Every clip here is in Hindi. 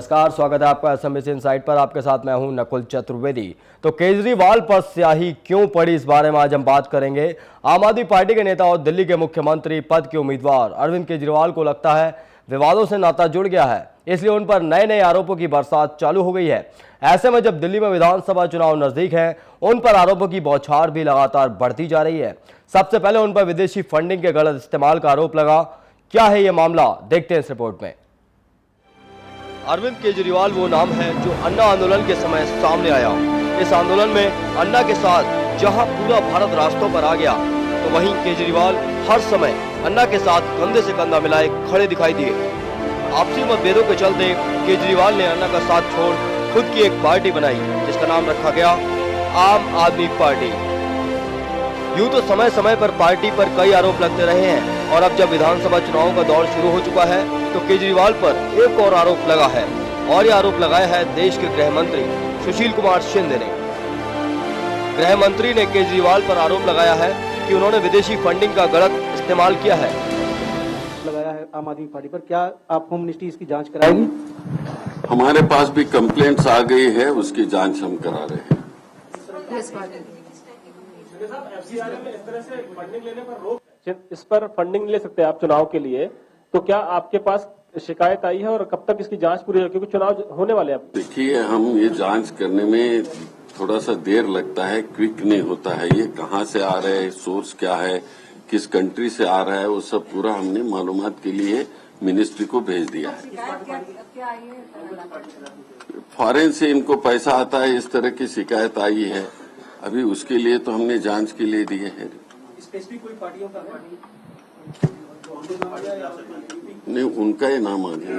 नमस्कार, स्वागत है आपका एसएमबीसी इनसाइट पर। आपके साथ मैं हूं नकुल चतुर्वेदी। तो केजरीवाल पर स्याही क्यों पड़ी, इस बारे में आज हम बात करेंगे। आम आदमी पार्टी के नेता और दिल्ली के मुख्यमंत्री पद के उम्मीदवार अरविंद केजरीवाल को लगता है विवादों से नाता जुड़ गया है, इसलिए उन पर नए नए आरोपों की बरसात चालू हो गई है। ऐसे में जब दिल्ली में विधानसभा चुनाव नजदीक है, उन पर आरोपों की बौछार भी लगातार बढ़ती जा रही है। सबसे पहले उन पर विदेशी फंडिंग के गलत इस्तेमाल का आरोप लगा। क्या है ये मामला, देखते हैं इस रिपोर्ट में। अरविंद केजरीवाल वो नाम है जो अन्ना आंदोलन के समय सामने आया। इस आंदोलन में अन्ना के साथ जहां पूरा भारत रास्तों पर आ गया, तो वहीं केजरीवाल हर समय अन्ना के साथ कंधे से कंधा मिलाए खड़े दिखाई दिए। आपसी मतभेदों के चलते केजरीवाल ने अन्ना का साथ छोड़ खुद की एक पार्टी बनाई, जिसका नाम रखा गया आम आदमी पार्टी। यूं तो समय समय पर पार्टी पर कई आरोप लगते रहे हैं, और अब जब विधानसभा चुनाव का दौर शुरू हो चुका है, तो केजरीवाल पर एक और आरोप लगा है, और यह आरोप लगाया है देश के गृह मंत्री सुशील कुमार शिंदे ने। गृह मंत्री ने केजरीवाल पर आरोप लगाया है कि उन्होंने विदेशी फंडिंग का गलत इस्तेमाल किया है। लगाया है आम आदमी पार्टी पर, क्या आप होम मिनिस्ट्री इसकी जांच कराएगी? हमारे पास भी कंप्लेंट्स आ गई है, उसकी जांच हम करा रहे हैं। इस पर फंडिंग ले सकते हैं आप चुनाव के लिए, तो क्या आपके पास शिकायत आई है और कब तक इसकी जांच पूरी होगी, क्योंकि चुनाव होने वाले हैं? देखिए, हम ये जांच करने में थोड़ा सा देर लगता है, क्विक नहीं होता है। ये कहाँ से आ रहा है, सोर्स क्या है, किस कंट्री से आ रहा है, वो सब पूरा हमने मालूमात के लिए मिनिस्ट्री को भेज दिया है। फॉरेन से इनको पैसा आता है, इस तरह की शिकायत आई है। अभी उसके लिए तो हमने जांच के लिए दिए हैं। नहीं, उनका ही नाम आ गया।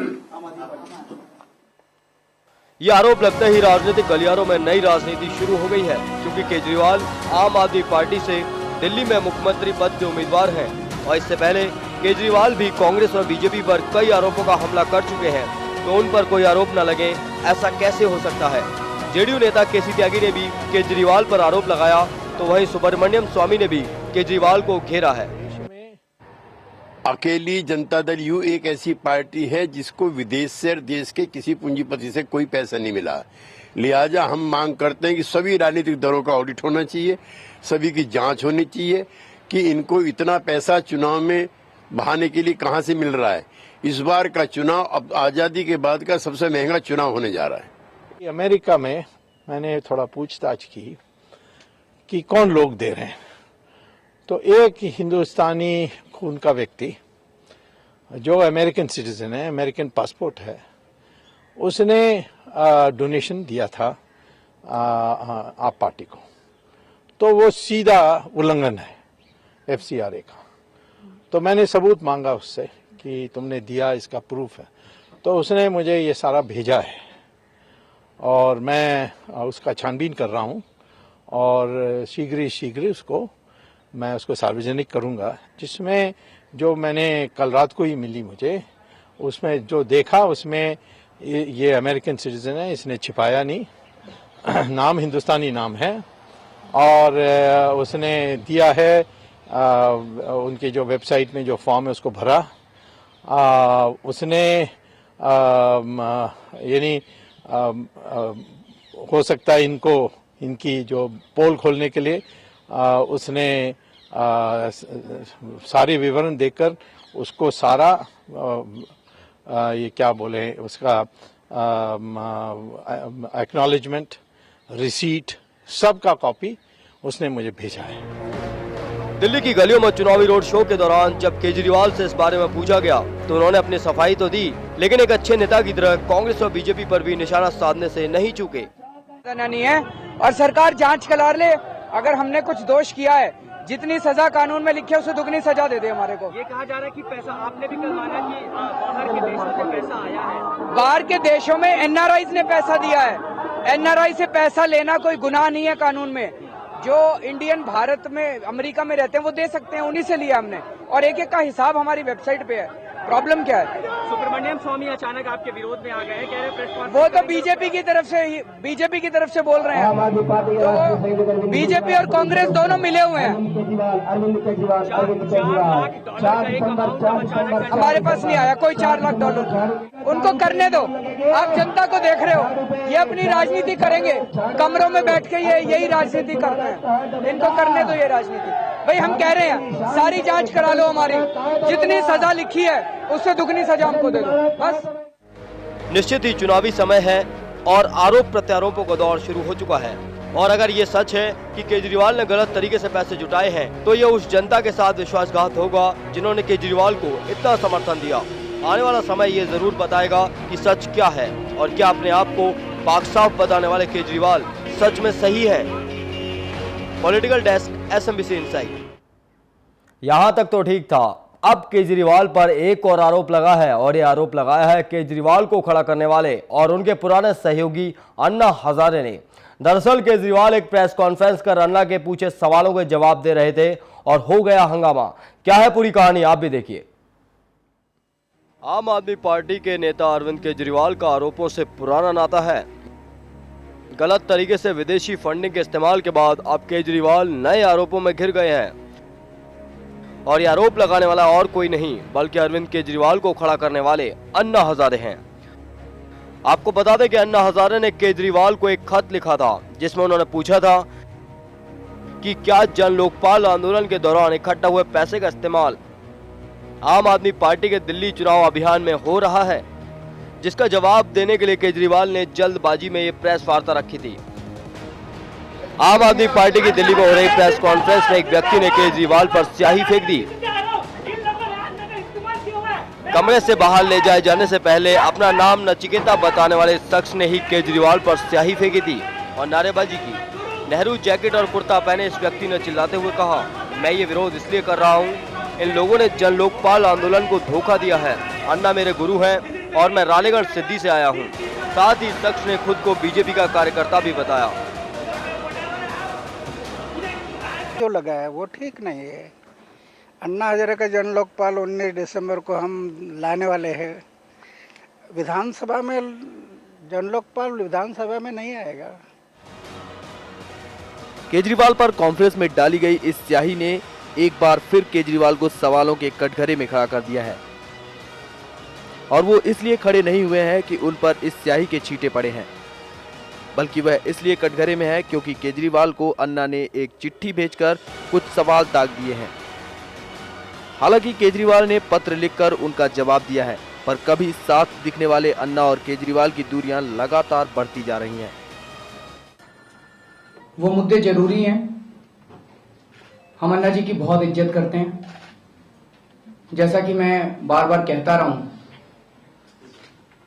ये आरोप लगते ही राजनीतिक गलियारों में नई राजनीति शुरू हो गई है, क्योंकि केजरीवाल आम आदमी पार्टी से दिल्ली में मुख्यमंत्री पद के उम्मीदवार हैं, और इससे पहले केजरीवाल भी कांग्रेस और बीजेपी पर कई आरोपों का हमला कर चुके हैं। तो उन पर कोई आरोप न लगे, ऐसा कैसे हो सकता है? जेडीयू नेता केसी त्यागी ने भी केजरीवाल पर आरोप लगाया, तो वहीं सुब्रमण्यम स्वामी ने भी केजरीवाल को घेरा है। अकेली जनता दल यू एक ऐसी पार्टी है जिसको विदेश से, देश के किसी पूंजीपति से कोई पैसा नहीं मिला। लिहाजा हम मांग करते हैं कि सभी राजनीतिक दलों का ऑडिट होना चाहिए, सभी की जांच होनी चाहिए कि इनको इतना पैसा चुनाव में बहाने के लिए कहां से मिल रहा है। इस बार का चुनाव अब आजादी के बाद का सबसे महंगा चुनाव होने जा रहा है। अमेरिका में मैंने थोड़ा पूछताछ की कि कौन लोग दे रहे हैं, तो एक हिंदुस्तानी खून का व्यक्ति जो अमेरिकन सिटीजन है, अमेरिकन पासपोर्ट है, उसने डोनेशन दिया था आप पार्टी को। तो वो सीधा उल्लंघन है एफसीआरए का। तो मैंने सबूत मांगा उससे कि तुमने दिया, इसका प्रूफ है। तो उसने मुझे ये सारा भेजा है, और मैं उसका छानबीन कर रहा हूँ, और शीघ्र उसको मैं उसको सार्वजनिक करूंगा। जिसमें जो मैंने कल रात को ही मिली मुझे, उसमें जो देखा उसमें ये अमेरिकन सिटीजन है, इसने छिपाया नहीं, नाम हिंदुस्तानी नाम है, और उसने दिया है उनकी जो वेबसाइट में जो फॉर्म है उसको भरा। उसने यानी हो सकता है इनकी जो पोल खोलने के लिए उसने सारे विवरण देकर उसको सारा ये क्या बोले उसका एक्नॉलेजमेंट, रिसीट, सब का कॉपी उसने मुझे भेजा है। दिल्ली की गलियों में चुनावी रोड शो के दौरान जब केजरीवाल से इस बारे में पूछा गया, तो उन्होंने अपनी सफाई तो दी, लेकिन एक अच्छे नेता की तरह कांग्रेस और बीजेपी पर भी निशाना साधने से नहीं चूके। नहीं है, और सरकार जांच करा ले। अगर हमने कुछ दोष किया है, जितनी सजा कानून में लिखी है उससे दुगनी सजा दे दे हमारे को। ये कहा जा रहा है कि पैसा, आपने भी कल माना कि बाहर के देशों से पैसा आया है। बाहर के देशों में एनआरआई ने पैसा दिया है। एनआरआई से पैसा लेना कोई गुनाह नहीं है कानून में। जो इंडियन भारत में, अमेरिका में रहते हैं वो दे सकते हैं, उन्हीं से लिया हमने, और एक एक का हिसाब हमारी वेबसाइट पे है। प्रॉब्लम क्या है? सुब्रमण्यम स्वामी अचानक आपके विरोध में आ गए हैं, कह रहे प्रेस कॉन्फ्रेंस। वो तो बीजेपी की तरफ से बोल रहे हैं। तो बीजेपी और कांग्रेस दोनों मिले हुए हैं। हमारे पास नहीं आया कोई $4 लाख। उनको करने दो। आप जनता को देख रहे हो, ये अपनी राजनीति करेंगे, कमरों में बैठ के ये यही राजनीति करते हैं। इनको करने दो ये राजनीति। भाई हम कह रहे हैं सारी जांच करा लो, हमारी जितनी सजा लिखी है उससे दुगनी सजा हमको दे दो बस। निश्चित ही चुनावी समय है और आरोप प्रत्यारोपों का दौर शुरू हो चुका है। और अगर ये सच है कि केजरीवाल ने गलत तरीके से पैसे जुटाए हैं, तो ये उस जनता के साथ विश्वासघात होगा जिन्होंने केजरीवाल को इतना समर्थन दिया। आने वाला समय ये जरूर बताएगा कि सच क्या है और क्या अपने आप को पाक साफ बताने वाले केजरीवाल सच में सही है। Political desk, SMBC inside. यहाँ तक तो ठीक था। अब केजरीवाल पर एक और आरोप लगा है और ये आरोप लगाया है केजरीवाल को खड़ा करने वाले और उनके पुराने सहयोगी अन्ना हजारे ने। दरअसल केजरीवाल एक प्रेस कॉन्फ्रेंस कर अन्ना के पूछे सवालों के जवाब दे रहे थे और हो गया हंगामा। क्या है पूरी कहानी, आप भी देखिए। आम आदमी पार्टी के नेता अरविंद केजरीवाल का आरोपों से पुराना नाता है। गलत तरीके से विदेशी फंडिंग के इस्तेमाल के बाद अब केजरीवाल नए आरोपों में घिर गए हैं और ये आरोप लगाने वाला और कोई नहीं बल्कि अरविंद केजरीवाल को खड़ा करने वाले अन्ना हजारे हैं। आपको बता दें कि अन्ना हजारे ने केजरीवाल को एक खत लिखा था जिसमें उन्होंने पूछा था कि क्या जन लोकपाल आंदोलन के दौरान इकट्ठा हुए पैसे का इस्तेमाल आम आदमी पार्टी के दिल्ली चुनाव अभियान में हो रहा है, जिसका जवाब देने के लिए केजरीवाल ने जल्दबाजी में ये प्रेस वार्ता रखी थी। आम आदमी पार्टी की दिल्ली में हो रही प्रेस कॉन्फ्रेंस में एक व्यक्ति ने केजरीवाल पर स्याही फेंक दी। कमरे से बाहर ले जाए जाने से पहले अपना नाम नचिकेता बताने वाले शख्स ने ही केजरीवाल पर स्याही फेंकी थी और नारेबाजी की। नेहरू जैकेट और कुर्ता पहने इस व्यक्ति ने चिल्लाते हुए कहा, मैं ये विरोध इसलिए कर रहा हूँ, इन लोगों ने जन लोकपाल आंदोलन को धोखा दिया है। अन्ना मेरे गुरु हैं और मैं रालेगढ़ सिद्धि से आया हूँ। साथ ही शख्स ने खुद को बीजेपी का कार्यकर्ता भी बताया। जो लगा है वो ठीक नहीं है। अन्ना हजारे का जन लोकपाल 19 दिसंबर को हम लाने वाले हैं। विधानसभा में जन लोकपाल विधानसभा में नहीं आएगा। केजरीवाल पर कॉन्फ्रेंस में डाली गई इस स्याही ने एक बार फिर केजरीवाल को सवालों के कटघरे में खड़ा कर दिया है और वो इसलिए खड़े नहीं हुए हैं कि उन पर इस स्याही के छींटे पड़े हैं, बल्कि वह इसलिए कटघरे में है क्योंकि केजरीवाल को अन्ना ने एक चिट्ठी भेजकर कुछ सवाल दाग दिए हैं। हालांकि केजरीवाल ने पत्र लिखकर उनका जवाब दिया है, पर कभी साथ दिखने वाले अन्ना और केजरीवाल की दूरियां लगातार बढ़ती जा रही हैं। वो मुद्दे जरूरी हैं। हम अन्ना जी की बहुत इज्जत करते हैं। जैसा कि मैं बार बार कहता रहा हूं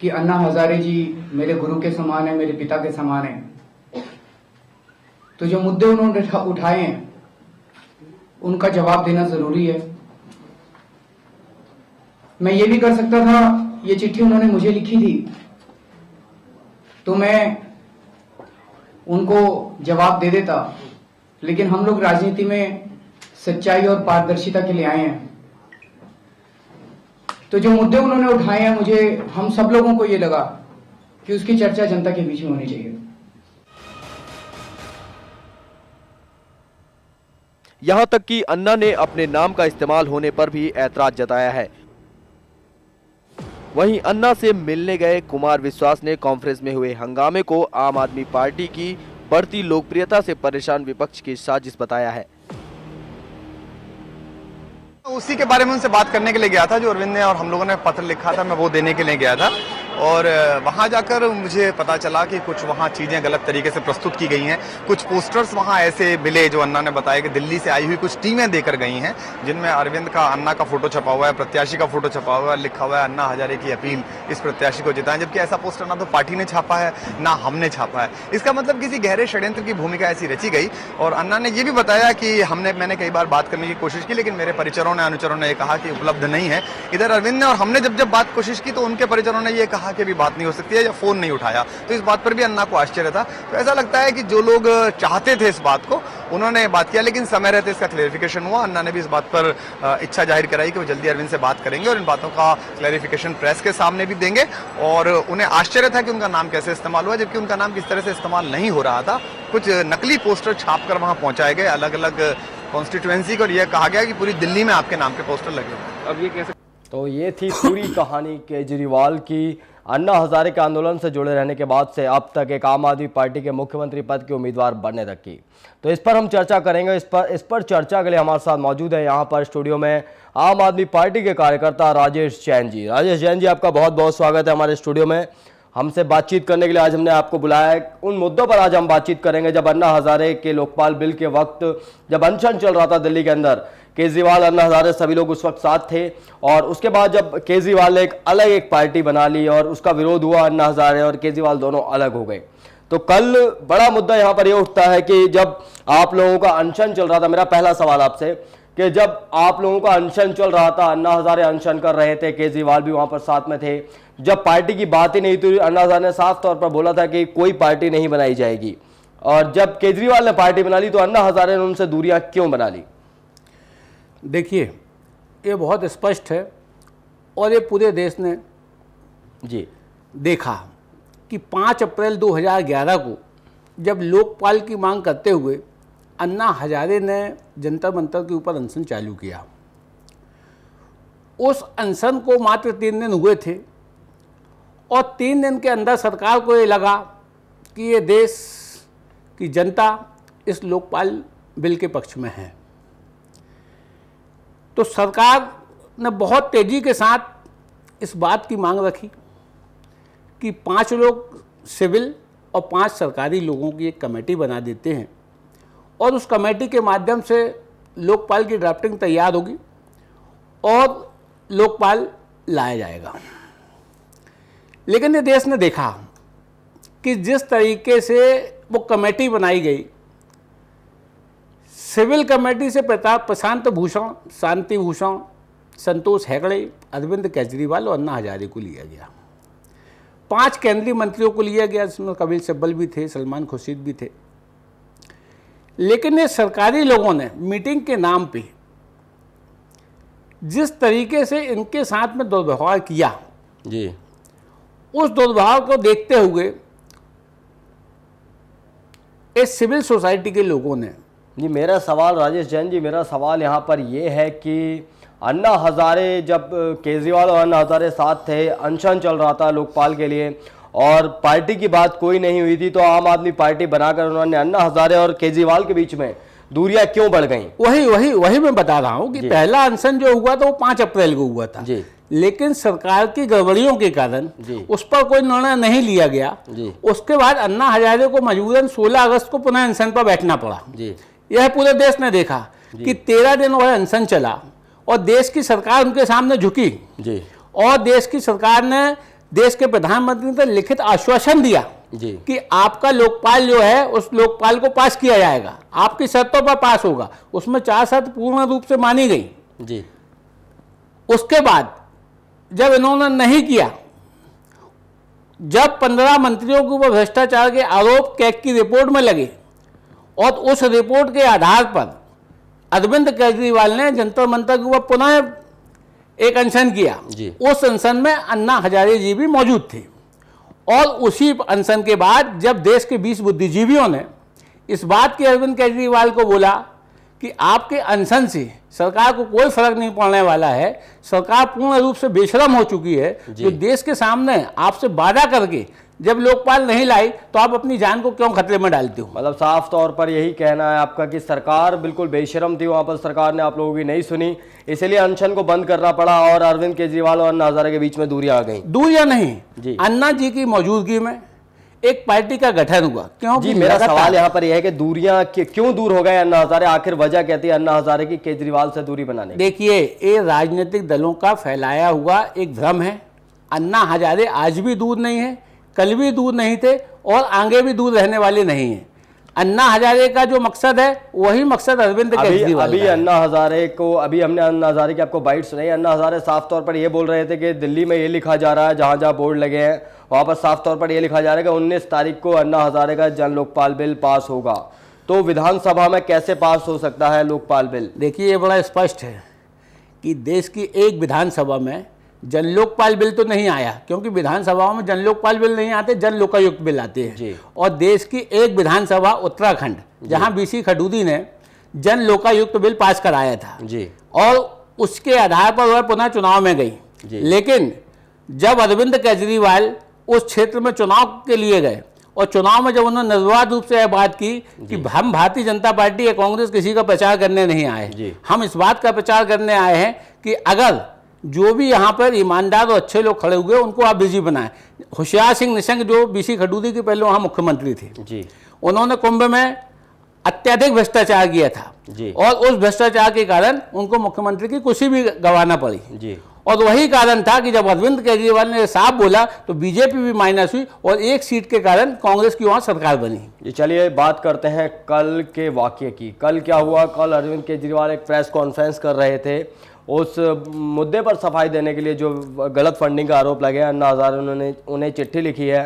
कि अन्ना हजारे जी मेरे गुरु के समान है, मेरे पिता के समान है। तो जो मुद्दे उन्होंने उठाए हैं उनका जवाब देना जरूरी है। मैं ये भी कर सकता था, ये चिट्ठी उन्होंने मुझे लिखी थी तो मैं उनको जवाब दे देता, लेकिन हम लोग राजनीति में सच्चाई और पारदर्शिता के लिए आए हैं। तो जो मुद्दे उन्होंने उठाए हैं, मुझे हम सब लोगों को ये लगा कि उसकी चर्चा जनता के बीच में होनी चाहिए। यहां तक कि अन्ना ने अपने नाम का इस्तेमाल होने पर भी ऐतराज जताया है। वहीं अन्ना से मिलने गए कुमार विश्वास ने कॉन्फ्रेंस में हुए हंगामे को आम आदमी पार्टी की बढ़ती लोकप्रियता से परेशान विपक्ष की साजिश बताया है। उसी के बारे में उनसे बात करने के लिए गया था जो अरविंद ने और हम लोगों ने पत्र लिखा था, मैं वो देने के लिए गया था और वहां जाकर मुझे पता चला कि कुछ वहां चीजें गलत तरीके से प्रस्तुत की गई हैं। कुछ पोस्टर्स वहां ऐसे मिले जो अन्ना ने बताया कि दिल्ली से आई हुई कुछ टीमें देकर गई हैं जिनमें अरविंद का, अन्ना का फोटो छपा हुआ है, प्रत्याशी का फोटो छपा हुआ है, लिखा हुआ है अन्ना हजारे की अपील, इस प्रत्याशी को जिताएं। जबकि ऐसा पोस्टर ना तो पार्टी ने छापा है ना हमने छापा है। इसका मतलब किसी गहरे षड्यंत्र की भूमिका ऐसी रची गई। और अन्ना ने यह भी बताया कि मैंने कई बार बात करने की कोशिश की लेकिन मेरे परिचरों ने, अनुचरों ने कहा कि उपलब्ध नहीं है। इधर अरविंद ने और हमने जब बात कोशिश की तो उनके परिजनों ने यह कहा कि अभी बात नहीं हो सकती है या फोन नहीं उठाया। तो इस बात पर भी अन्ना को आश्चर्य था। तो ऐसा लगता है कि जो लोग चाहते थे इस बात को उन्होंने बात किया, लेकिन समय रहते इसका क्लैरिफिकेशन हुआ। अन्ना ने भी इस बात पर इच्छा जाहिर कराई कि वो जल्दी अरविंद से बात करेंगे और इन बातों का क्लैरिफिकेशन प्रेस के सामने भी देंगे। और उन्हें आश्चर्य था कि उनका नाम कैसे इस्तेमाल हुआ, जबकि उनका नाम किस तरह से इस्तेमाल नहीं हो रहा था। कुछ नकली पोस्टर छापकर वहां पहुंचाए गए अलग अलग कॉन्स्टिट्यूएंसी को, और यह कहा गया कि पूरी दिल्ली में आपके नाम के पोस्टर लगे हुए। अब ये कैसे तो ये थी पूरी कहानी केजरीवाल की अन्ना हजारे के आंदोलन से जुड़े रहने के बाद से अब तक एक आम आदमी पार्टी के मुख्यमंत्री पद के उम्मीदवार बनने तक की। तो इस पर हम चर्चा करेंगे। इस पर चर्चा के लिए हमारे साथ मौजूद है यहाँ पर स्टूडियो में आम आदमी पार्टी के कार्यकर्ता राजेश जैन जी। राजेश जैन जी, आपका बहुत बहुत स्वागत है हमारे स्टूडियो में। हमसे बातचीत करने के लिए आज हमने आपको बुलाया है। उन मुद्दों पर आज हम बातचीत करेंगे जब अन्ना हजारे के लोकपाल बिल के वक्त जब अनशन चल रहा था दिल्ली के अंदर, केजरीवाल, अन्ना हजारे सभी लोग उस वक्त साथ थे, और उसके बाद जब केजरीवाल ने एक पार्टी बना ली और उसका विरोध हुआ, अन्ना हजारे और केजरीवाल दोनों अलग हो गए। तो कल बड़ा मुद्दा यहाँ पर यह उठता है कि जब आप लोगों का अनशन चल रहा था, मेरा पहला सवाल आपसे कि जब आप लोगों का अनशन चल रहा था, अन्ना हजारे अनशन कर रहे थे, केजरीवाल भी वहां पर साथ में थे, जब पार्टी की बात ही नहीं थी, अन्ना हजारे ने साफ तौर पर बोला था कि कोई पार्टी नहीं बनाई जाएगी, और जब केजरीवाल ने पार्टी बना ली तो अन्ना हजारे ने उनसे दूरियां क्यों बना ली? देखिए, ये बहुत स्पष्ट है और ये पूरे देश ने जी देखा कि 5 अप्रैल 2011 को जब लोकपाल की मांग करते हुए अन्ना हजारे ने जंतर मंतर के ऊपर अनशन चालू किया। उस अनशन को मात्र 3 दिन हुए थे और 3 दिन के अंदर सरकार को ये लगा कि ये देश की जनता इस लोकपाल बिल के पक्ष में है। तो सरकार ने बहुत तेज़ी के साथ इस बात की मांग रखी कि 5 लोग सिविल और 5 सरकारी लोगों की एक कमेटी बना देते हैं और उस कमेटी के माध्यम से लोकपाल की ड्राफ्टिंग तैयार होगी और लोकपाल लाया जाएगा। लेकिन ये देश ने देखा कि जिस तरीके से वो कमेटी बनाई गई, सिविल कमेटी से प्रशांत भूषण, शांति भूषण, संतोष हेगड़े, अरविंद केजरीवाल और अन्ना हजारे को लिया गया। 5 केंद्रीय मंत्रियों को लिया गया, जिसमें कपिल सिब्बल भी थे, सलमान खुर्शीद भी थे। लेकिन ये सरकारी लोगों ने मीटिंग के नाम पे जिस तरीके से इनके साथ में दुर्व्यवहार किया जी, उस दुर्व्यवहार को देखते हुए इस सिविल सोसाइटी के लोगों ने जी, मेरा सवाल राजेश जैन जी, मेरा सवाल यहाँ पर यह है कि अन्ना हजारे जब केजरीवाल और अन्ना हजारे साथ थे, अनशन चल रहा था लोकपाल के लिए और पार्टी की बात कोई नहीं हुई थी, तो आम आदमी पार्टी बनाकर उन्होंने अन्ना हजारे और केजरीवाल के बीच में दूरियां क्यों बढ़ गईं? वही मैं बता रहा हूँ कि पहला अनशन जो हुआ था वो 5 अप्रैल को हुआ था जी। लेकिन सरकार की गड़बड़ियों के कारण उस पर कोई निर्णय नहीं लिया गया जी। उसके बाद अन्ना हजारे को मजबूरन 16 अगस्त को पुनः अनशन पर बैठना पड़ा जी। यह पूरे देश ने देखा कि 13 दिन वह अनशन चला और देश की सरकार उनके सामने झुकी जी। और देश की सरकार ने देश के प्रधानमंत्री को लिखित आश्वासन दिया जी कि आपका लोकपाल जो है उस लोकपाल को पास किया जाएगा, आपकी शर्तों पर पास होगा। उसमें 4 शर्त पूर्ण रूप से मानी गई जी। उसके बाद जब इन्होंने नहीं किया, जब 15 मंत्रियों के ऊपर भ्रष्टाचार के आरोप कैग की रिपोर्ट में लगे और उस रिपोर्ट के आधार पर अरविंद केजरीवाल ने जंतर मंतर के ऊपर पुनः एक अनशन किया जी। उस अनशन में अन्ना हजारे जी भी मौजूद थे और उसी अनशन के बाद जब देश के 20 बुद्धिजीवियों ने इस बात की अरविंद केजरीवाल को बोला कि आपके अनशन से सरकार को कोई फर्क नहीं पड़ने वाला है, सरकार पूर्ण रूप से बेशरम हो चुकी है, जो देश के सामने आपसे वादा करके जब लोकपाल नहीं लाई तो आप अपनी जान को क्यों खतरे में डालते हो? मतलब साफ तौर पर यही कहना है आपका कि सरकार बिल्कुल बेशरम थी, वहां पर सरकार ने आप लोगों की नहीं सुनी, इसलिए अनशन को बंद करना पड़ा और अरविंद केजरीवाल और अन्ना हजारे के बीच में दूरियां आ गई। दूरियां नहीं जी। अन्ना जी की मौजूदगी में एक पार्टी का गठन हुआ। क्यों जी, मेरा सवाल यहाँ पर यह है कि दूरियां क्यों दूर हो गए अन्ना हजारे? आखिर वजह कहती है अन्ना हजारे की केजरीवाल से दूरी बनाने? देखिए, ये राजनीतिक दलों का फैलाया हुआ एक भ्रम है। अन्ना हजारे आज भी दूर नहीं है, कल भी दूर नहीं थे और आगे भी दूर रहने वाले नहीं हैं। अन्ना हजारे का जो मकसद है वही मकसद अरविंद केजरीवाल अभी अन्ना हजारे को अभी हमने अन्ना हजारे की आपको बाइट सुनाई। अन्ना हजारे साफ तौर पर ये बोल रहे थे कि दिल्ली में ये लिखा जा रहा है, जहां जहां बोर्ड लगे हैं वहां पर साफ तौर पर ये लिखा जा रहा है कि 19 तारीख को अन्ना हजारे का जन लोकपाल बिल पास होगा। तो विधानसभा में कैसे पास हो सकता है लोकपाल बिल? देखिए, ये बड़ा स्पष्ट है कि देश की एक विधानसभा में जन लोकपाल बिल तो नहीं आया, क्योंकि विधानसभाओं में जन लोकपाल बिल नहीं आते, जन लोकायुक्त बिल आते हैं। और देश की एक विधानसभा उत्तराखंड, जहां बीसी खडूरी ने जन लोकायुक्त बिल पास कराया था जी। और उसके आधार पर वह पुनः चुनाव में गई। लेकिन जब अरविंद केजरीवाल उस क्षेत्र में चुनाव के लिए गए और चुनाव में जब उन्होंने निर्विवाद रूप से यह बात की कि हम भारतीय जनता पार्टी या कांग्रेस किसी का प्रचार करने नहीं आए, हम इस बात का प्रचार करने आए हैं कि अगर जो भी यहाँ पर ईमानदार और अच्छे लोग खड़े हुए उनको आप बीजी बनाएं। होशियार सिंह निशंक जो बीसी खडूरी के पहले वहाँ मुख्यमंत्री थे, उन्होंने कुंभ में अत्यधिक भ्रष्टाचार किया था और उस भ्रष्टाचार के कारण उनको मुख्यमंत्री की कुर्सी भी गंवाना पड़ी। और वही कारण था कि जब अरविंद केजरीवाल ने साफ बोला तो बीजेपी भी माइनस हुई और एक सीट के कारण कांग्रेस की वहां सरकार बनी। ये चलिए बात करते हैं कल के वाकये की। कल क्या हुआ? कल अरविंद केजरीवाल एक प्रेस कॉन्फ्रेंस कर रहे थे उस मुद्दे पर सफाई देने के लिए जो गलत फंडिंग का आरोप लगे। अन्ना हजारे उन्होंने उन्हें चिट्ठी लिखी है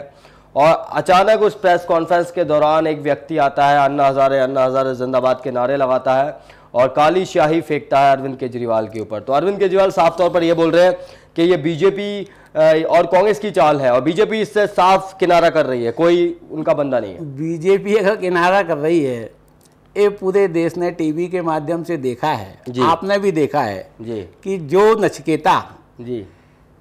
और अचानक उस प्रेस कॉन्फ्रेंस के दौरान एक व्यक्ति आता है, अन्ना हजारे जिंदाबाद के नारे लगाता है और काली स्याही फेंकता है अरविंद केजरीवाल के ऊपर। तो अरविंद केजरीवाल साफ तौर पर यह बोल रहे हैं कि ये बीजेपी और कांग्रेस की चाल है और बीजेपी इससे साफ किनारा कर रही है, कोई उनका बंदा नहीं है। बीजेपी अगर किनारा कर रही है, ये पूरे देश ने टीवी के माध्यम से देखा है, आपने भी देखा है कि जो नचिकेता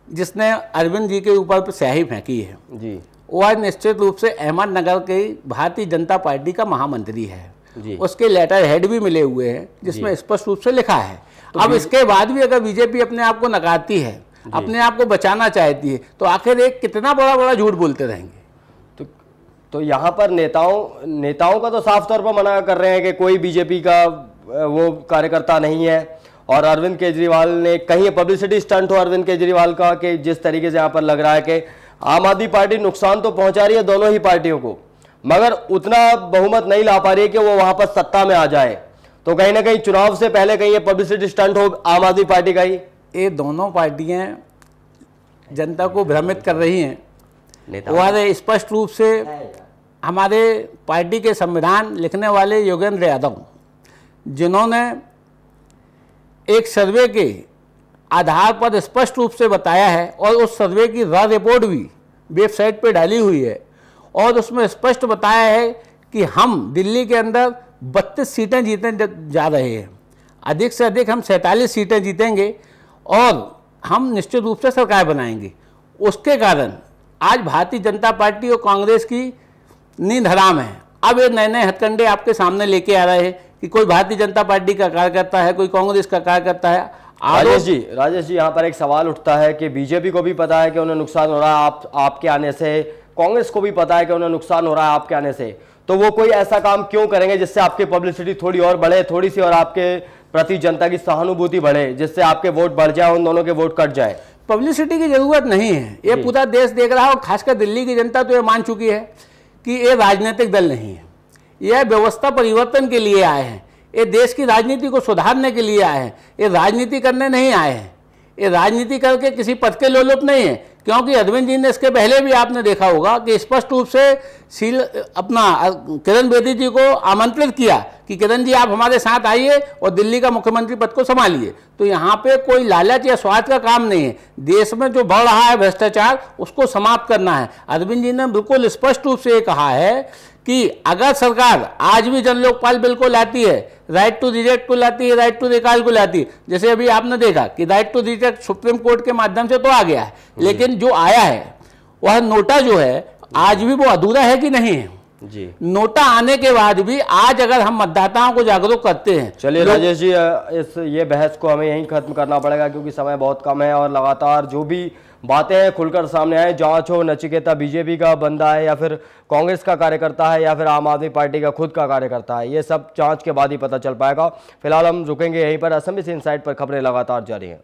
जिसने अरविंद जी के ऊपर स्याही फेंकी है वह निश्चित रूप से अहमदनगर के भारतीय जनता पार्टी का महामंत्री है। उसके लेटर हेड भी मिले हुए हैं जिसमें स्पष्ट रूप से लिखा है। तो अब इसके बाद भी अगर बीजेपी अपने आप को नकारती है, अपने आप को बचाना चाहती है, तो आखिर एक कितना बड़ा झूठ बोलते रहेंगे। तो यहाँ पर नेताओं का तो साफ तौर पर मना कर रहे हैं कि कोई बीजेपी का वो कार्यकर्ता नहीं है और अरविंद केजरीवाल ने कहीं पब्लिसिटी स्टंट हो अरविंद केजरीवाल का कि जिस तरीके से यहाँ पर लग रहा है कि आम आदमी पार्टी नुकसान तो पहुंचा रही है दोनों ही पार्टियों को, मगर उतना बहुमत नहीं ला पा रही है कि वो वहां पर सत्ता में आ जाए। तो कहीं ना कहीं चुनाव से पहले कहीं ये पब्लिसिटी स्टंट हो आम आदमी पार्टी का ही। ये दोनों पार्टियां जनता को भ्रमित कर रही हैं। और स्पष्ट रूप से हमारे पार्टी के संविधान लिखने वाले योगेंद्र यादव, जिन्होंने एक सर्वे के आधार पर स्पष्ट रूप से बताया है और उस सर्वे की रॉ रिपोर्ट भी वेबसाइट पर डाली हुई है और उसमें स्पष्ट बताया है कि हम दिल्ली के अंदर 32 सीटें जीतने जा रहे हैं, अधिक से अधिक हम 47 सीटें जीतेंगे और हम निश्चित रूप से सरकार बनाएंगे। उसके कारण आज भारतीय जनता पार्टी और कांग्रेस की नींद हराम है। अब ये नए नए हथकंडे आपके सामने लेके आ रहे हैं कि कोई भारतीय जनता पार्टी का कार्यकर्ता है, कोई कांग्रेस का कार्यकर्ता है। राजेश जी यहाँ पर एक सवाल उठता है कि बीजेपी को भी पता है कि उन्हें नुकसान हो रहा है आपके आने से, कांग्रेस को भी पता है कि उन्हें नुकसान हो रहा है आपके आने से, तो वो कोई ऐसा काम क्यों करेंगे जिससे आपकी पब्लिसिटी थोड़ी और बढ़े, थोड़ी सी, और आपके प्रति जनता की सहानुभूति बढ़े, जिससे आपके वोट बढ़ जाए, उन दोनों के वोट कट जाए। पब्लिसिटी की जरूरत नहीं है, ये पूरा देश देख रहा है और खासकर दिल्ली की जनता तो ये मान चुकी है कि ये राजनीतिक दल नहीं है, यह व्यवस्था परिवर्तन के लिए आए हैं, ये देश की राजनीति को सुधारने के लिए आए हैं, ये राजनीति करने नहीं आए हैं, ये राजनीति करके किसी पद के लोलुप नहीं है। क्योंकि अरविंद जी ने इसके पहले भी आपने देखा होगा कि स्पष्ट रूप से किरण बेदी जी को आमंत्रित किया कि किरण जी आप हमारे साथ आइए और दिल्ली का मुख्यमंत्री पद को संभालिए। तो यहाँ पे कोई लालच या स्वार्थ का काम नहीं है, देश में जो बढ़ रहा है भ्रष्टाचार उसको समाप्त करना है। अरविंद जी ने बिल्कुल स्पष्ट रूप से कहा है कि अगर सरकार आज भी जन लोकपाल बिल को लाती है, राइट टू रिजेक्ट को लाती है, राइट टू रिकॉल को लाती है, जैसे अभी आपने देखा कि right to reject Supreme Court के माध्यम से तो आ गया है, लेकिन जो आया है वह नोटा जो है आज भी वो अधूरा है कि नहीं है। नोटा आने के बाद भी आज अगर हम मतदाताओं को जागरूक करते हैं। चलिए राजेश जी, ये बहस को हमें यहीं खत्म करना पड़ेगा क्योंकि समय बहुत कम है और लगातार जो भी बातें हैं खुलकर सामने आए, जांच हो नचिकेता बीजेपी का बंदा है या फिर कांग्रेस का कार्यकर्ता है या फिर आम आदमी पार्टी का खुद का कार्यकर्ता है, ये सब जांच के बाद ही पता चल पाएगा। फिलहाल हम रुकेंगे यहीं पर। असम इनसाइट पर खबरें लगातार जारी हैं।